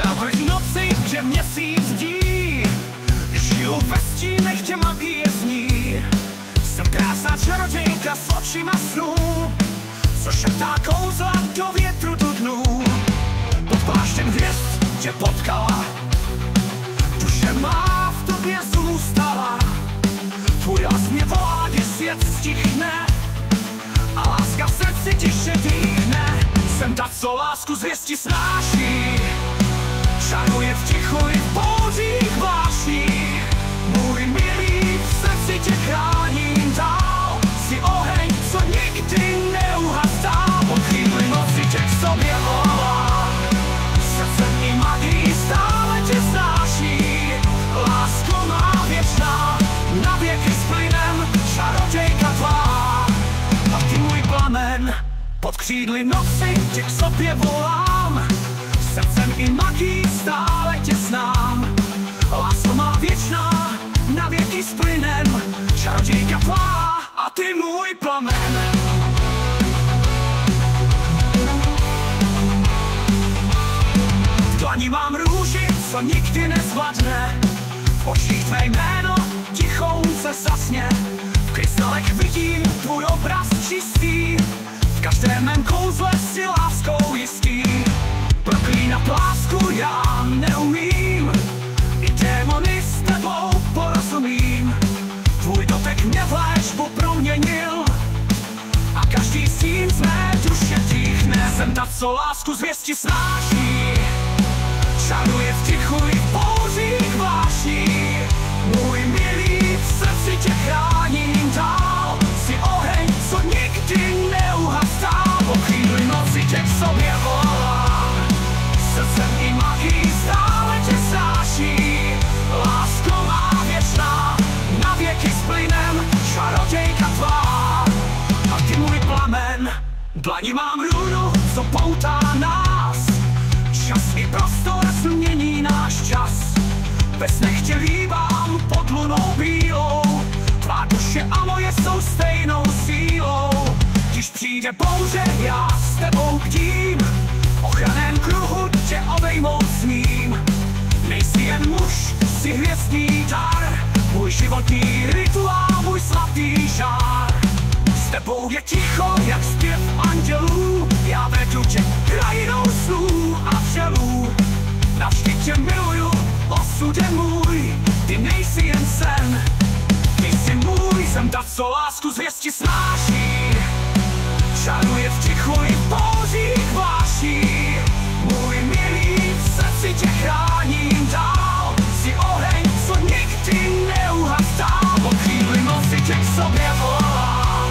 Ahoj v noci, kde měsíc dí, žiju ve stínech, kde magie zní. Jsem krásná čarodějka s očima snů, co šeptá kouzla do větru do dnů. Pod pláštěm hvězd tě potkala, duše má v tobě zůstala. Tvůj hlas mě volá, když svět stichne a láska v srdci tiše dýchne. Jsem ta, co lásku zvěstí snáší, čaruje v tichu i v bouřích vášních. Můj milý, v srdci tě chráním dál, jsi oheň, co nikdy neuhasá. Pod chvíli noci tě k sobě volám, srdcem i magií stále tě snáší. Lásko má věčná, na věky s plynem, čarodějka tvá, a ty můj plamen. Pod křídly noci tě k sobě volám, srdcem i magií stále tě znám. Lásko má věčná, na věky s plynem, čarodějka tvá, a ty můj plamen. V dlani mám růži, co nikdy nezvladne, v očích tvé jméno tichounce zasně. V krystalech vidím tvůj obraz čistý, v každém mém kouzle si láskou jistý. Proklínat lásku já neumím, i démony s tebou porozumím. Tvůj dotek mě v léčbu proměnil a každý stín z mé duše dýchne. Jsem ta, co lásku zvěstí snáší, čaruje v tichu i v bouřích vášní. Můj milý, v srdci tě chráním dál, jsi oheň, co nikdy neuhasá. Po chvíli noci tě k sobě volám, srdcem i magií stále tě snáší. Lásko má věčná, na věky s plynem, čarodějka tvá, a ty můj plamen. Dlani mám runu, co poutá nás, čas i prostor změní náš čas. Ve snech tě líbám pod lunou bílou, tvá duše a moje jsou stejnou sílou. Když přijde bouře, já s tebou bdím, v ochranném kruhu tě obejmout smím. Nejsi jen muž, jsi hvězdný dar, můj životní rituál, můj svatý žár. S tebou je ticho, jak zpěv andělů, já vedu tě krajinou snů a vřelů. Navždy tě miluju, osud je můj, ty nejsi jen sen, ty jsi můj. Jsem ta, co lásku zvěstí snáší, čaruje v tichu i v bouřích váší. Můj milý, v srdci tě chráním dál, jsi oheň, co nikdy neuhasá. Po chvíli noci tě k sobě volám,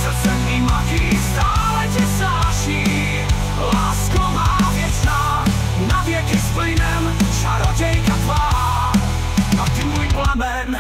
srdcem i magií stále tě snáší. Lásko má věčná, na věky s plynem, čarodějka tvá, a ty můj plamen.